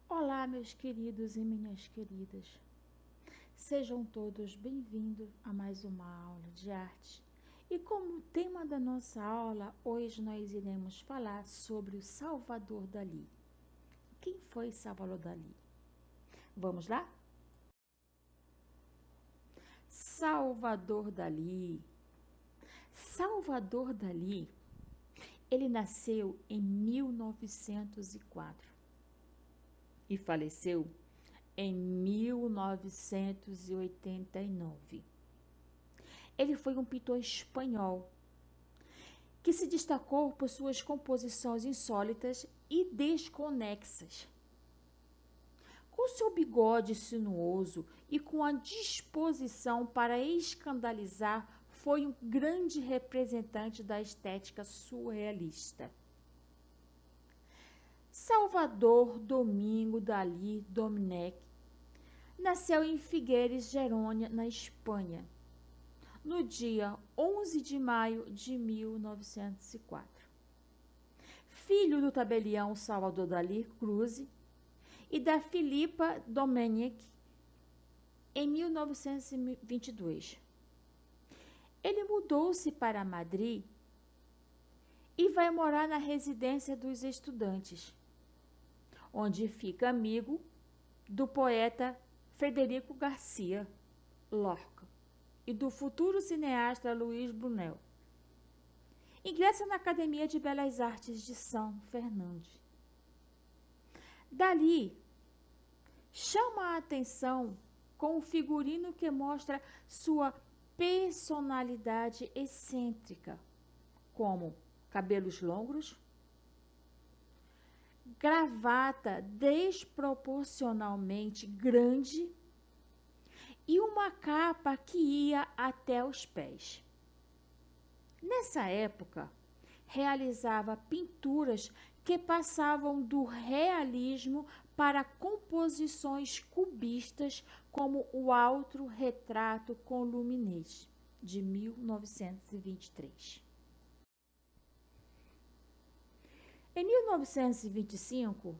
Olá, meus queridos e minhas queridas. Sejam todos bem-vindos a mais uma aula de arte. E como tema da nossa aula, hoje nós iremos falar sobre o Salvador Dalí. Quem foi Salvador Dalí? Vamos lá? Salvador Dalí. Salvador Dalí, ele nasceu em 1904 e faleceu em 1989. Ele foi um pintor espanhol que se destacou por suas composições insólitas e desconexas. Com seu bigode sinuoso e com a disposição para escandalizar, foi um grande representante da estética surrealista. Salvador Domingo Dalí Domènech nasceu em Figueres, Gerona, na Espanha, no dia 11 de maio de 1904. Filho do tabelião Salvador Dalí Cruz e da Filipa Domènech, em 1922. Ele mudou-se para Madrid e vai morar na residência dos estudantes, onde fica amigo do poeta Federico Garcia Lorca e do futuro cineasta Luiz Buñuel. Ingressa na Academia de Belas Artes de São Fernando. Dalí chama a atenção com o figurino que mostra sua personalidade excêntrica, como cabelos longos, gravata desproporcionalmente grande e uma capa que ia até os pés. Nessa época, realizava pinturas que passavam do realismo para composições cubistas, como o Autorretrato com Luminez, de 1923. Em 1925,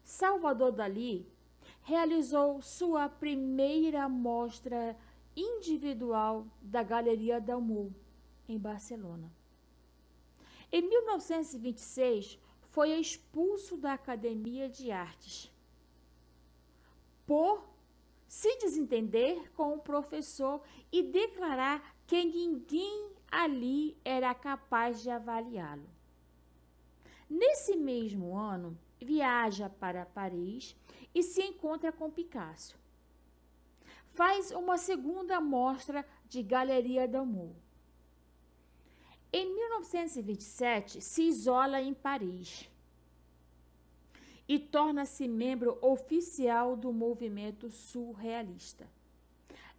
Salvador Dalí realizou sua primeira mostra individual da Galeria Dalmau, em Barcelona. Em 1926, foi expulso da Academia de Artes por se desentender com o professor e declarar que ninguém ali era capaz de avaliá-lo. Nesse mesmo ano, viaja para Paris e se encontra com Picasso. Faz uma segunda mostra de Galeria Dalmau. Em 1927, se isola em Paris e torna-se membro oficial do movimento surrealista,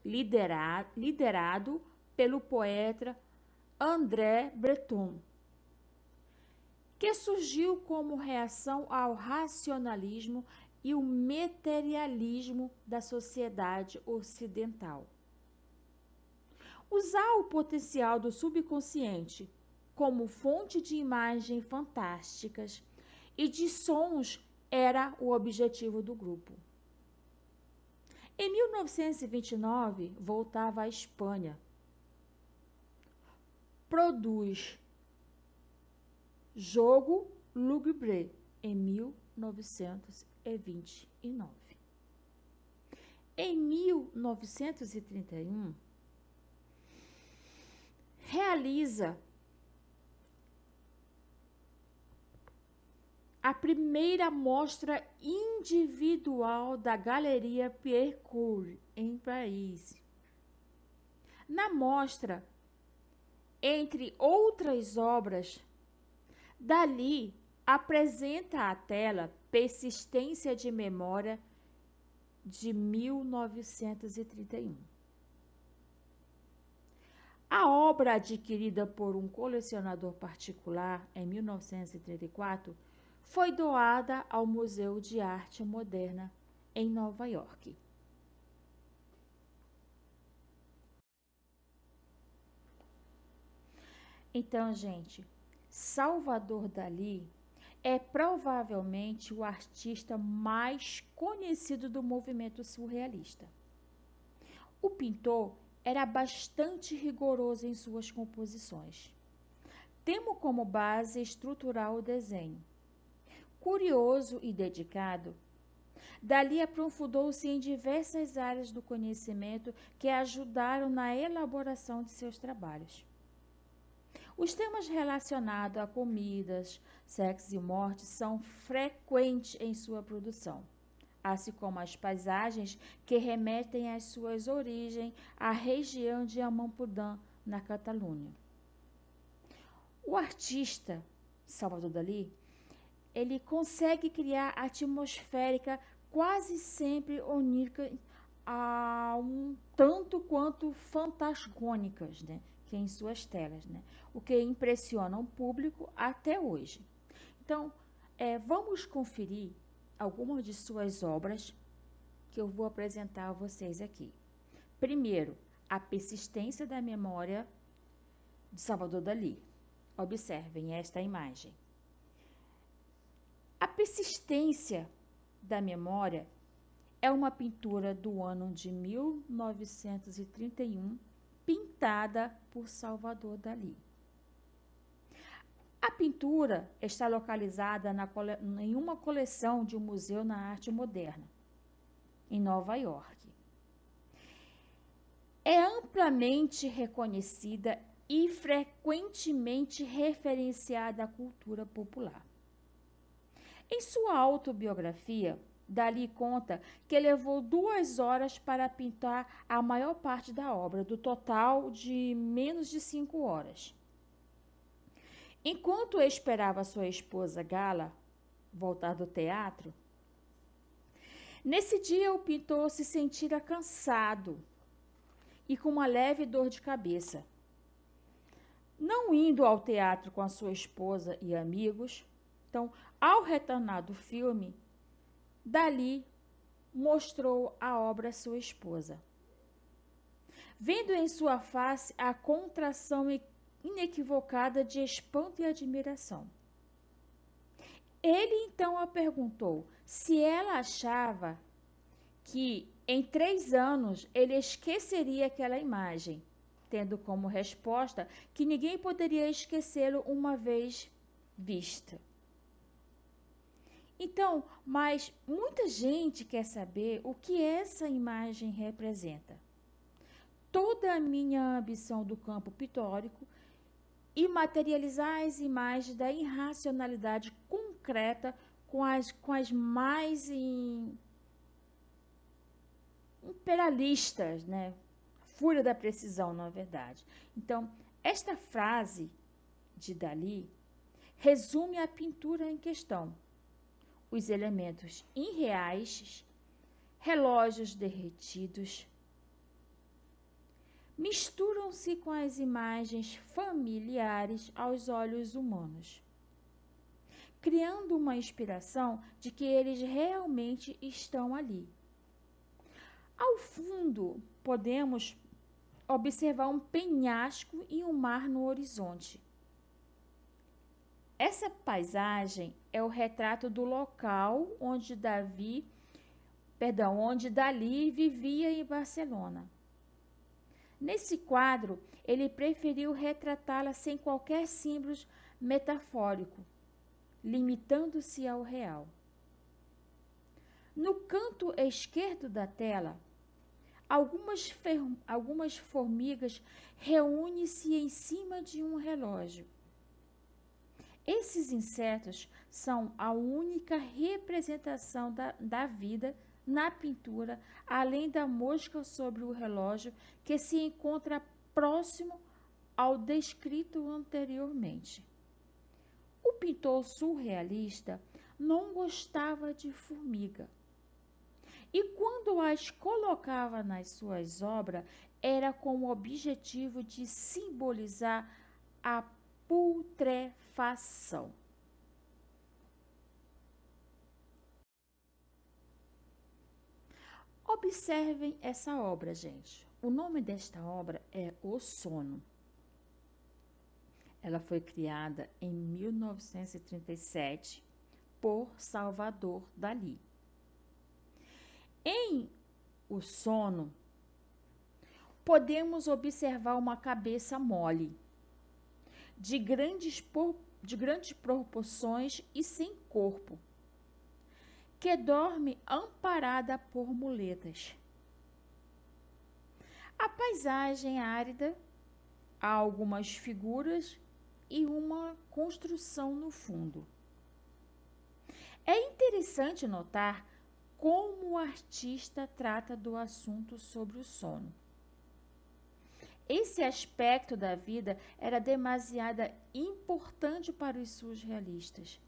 liderado pelo poeta André Breton, que surgiu como reação ao racionalismo e o materialismo da sociedade ocidental. Usar o potencial do subconsciente como fonte de imagens fantásticas e de sons era o objetivo do grupo. Em 1929, voltava à Espanha. Produz Jogo Lúgubre em 1929. Em 1931, realiza a primeira mostra individual da Galeria Pierre Coul, em Paris. Na mostra, entre outras obras, Dalí apresenta à tela Persistência de Memória, de 1931. A obra, adquirida por um colecionador particular em 1934, foi doada ao Museu de Arte Moderna em Nova York. Então, gente, Salvador Dalí é provavelmente o artista mais conhecido do movimento surrealista. O pintor era bastante rigoroso em suas composições, tendo como base estrutural o desenho. Curioso e dedicado, Dalí aprofundou-se em diversas áreas do conhecimento que ajudaram na elaboração de seus trabalhos. Os temas relacionados a comidas, sexo e morte são frequentes em sua produção, assim como as paisagens que remetem às suas origens à região de Amapudã, na Catalunha. O artista Salvador Dalí, ele consegue criar atmosférica quase sempre onírica, um tanto quanto fantásticas, né? Que é em suas telas, né? O que impressiona o público até hoje. Então, vamos conferir algumas de suas obras que eu vou apresentar a vocês aqui. Primeiro, A Persistência da Memória de Salvador Dalí. Observem esta imagem. A Persistência da Memória é uma pintura do ano de 1931, pintada por Salvador Dalí. A pintura está localizada em uma coleção de um museu na arte moderna, em Nova York. É amplamente reconhecida e frequentemente referenciada à cultura popular. Em sua autobiografia, Dalí conta que levou 2 horas para pintar a maior parte da obra, do total de menos de 5 horas. Enquanto esperava sua esposa Gala voltar do teatro, nesse dia o pintor se sentira cansado e com uma leve dor de cabeça. Não indo ao teatro com a sua esposa e amigos, então, ao retornar do filme, Dalí mostrou a obra à sua esposa. Vendo em sua face a contração inequivocada de espanto e admiração. Ele então a perguntou se ela achava que em 3 anos ele esqueceria aquela imagem, tendo como resposta que ninguém poderia esquecê-lo uma vez vista. Então, mas muita gente quer saber o que essa imagem representa. Toda a minha ambição do campo pictórico e materializar as imagens da irracionalidade concreta com as mais imperialistas, né? Fúria da precisão, na verdade. Então, esta frase de Dalí resume a pintura em questão. Os elementos irreais, relógios derretidos, misturam-se com as imagens familiares aos olhos humanos, criando uma inspiração de que eles realmente estão ali. Ao fundo, podemos observar um penhasco e um mar no horizonte. Essa paisagem é o retrato do local onde Dalí vivia em Barcelona. Nesse quadro, ele preferiu retratá-la sem qualquer símbolo metafórico, limitando-se ao real. No canto esquerdo da tela, algumas formigas reúnem-se em cima de um relógio. Esses insetos são a única representação da vida na pintura, além da mosca sobre o relógio, que se encontra próximo ao descrito anteriormente. O pintor surrealista não gostava de formiga, e quando as colocava nas suas obras, era com o objetivo de simbolizar a putrefação. Observem essa obra, gente. O nome desta obra é O Sono. Ela foi criada em 1937 por Salvador Dalí. Em O Sono, podemos observar uma cabeça mole, de grandes proporções e sem corpo, que dorme amparada por muletas. A paisagem árida, há algumas figuras e uma construção no fundo. É interessante notar como o artista trata do assunto sobre o sono. Esse aspecto da vida era demasiado importante para os surrealistas,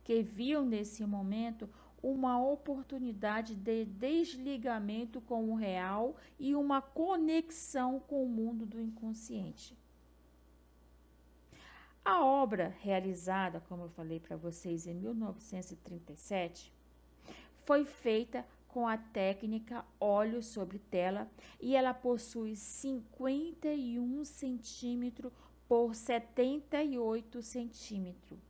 que viam nesse momento uma oportunidade de desligamento com o real e uma conexão com o mundo do inconsciente. A obra, realizada, como eu falei para vocês, em 1937, foi feita com a técnica óleo sobre tela e ela possui 51 centímetros por 78 centímetros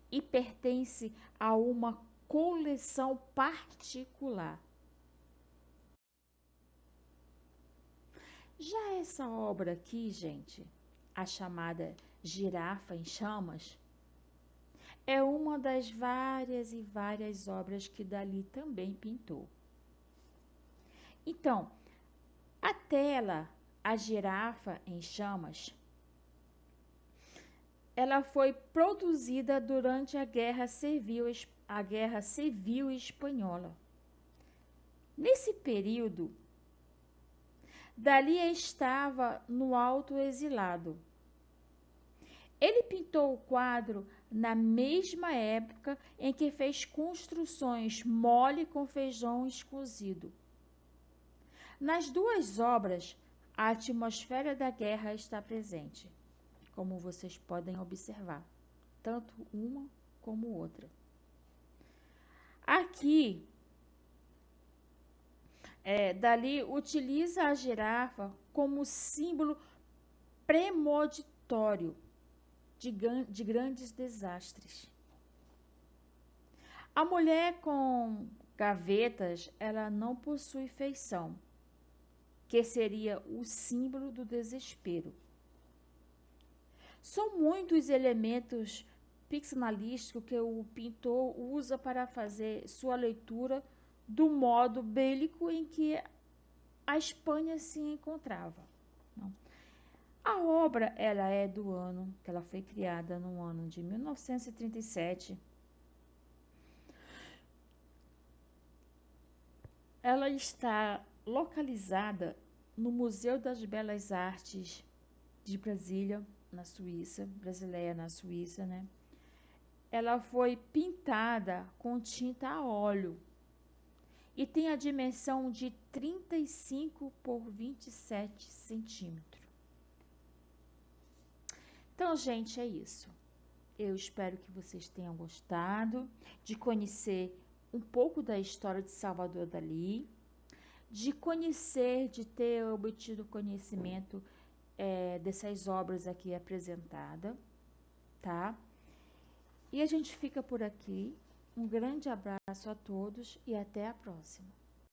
e pertence a uma coleção particular. Já essa obra aqui, gente, a chamada Girafa em Chamas, é uma das várias e várias obras que Dalí também pintou. Então, a tela, a Girafa em Chamas, ela foi produzida durante a Guerra Civil Espanhola. Nesse período, Dalí estava no alto exilado. Ele pintou o quadro na mesma época em que fez construções mole com feijão cozido. Nas duas obras, a atmosfera da guerra está presente, como vocês podem observar, tanto uma como outra. Aqui, Dalí utiliza a girafa como símbolo premonitório de grandes desastres. A mulher com gavetas, ela não possui feição, que seria o símbolo do desespero. São muitos elementos pixelísticos que o pintor usa para fazer sua leitura do modo bélico em que a Espanha se encontrava. A obra, ela é do ano, que ela foi criada no ano de 1937. Ela está localizada no Museu das Belas Artes de Brasília, na Suíça, brasileira na Suíça, né? Ela foi pintada com tinta a óleo e tem a dimensão de 35 por 27 centímetros. Então, gente, é isso. Eu espero que vocês tenham gostado de conhecer um pouco da história de Salvador Dalí, de conhecer, de ter obtido conhecimento dessas obras aqui apresentadas, tá? E a gente fica por aqui. Um grande abraço a todos e até a próxima.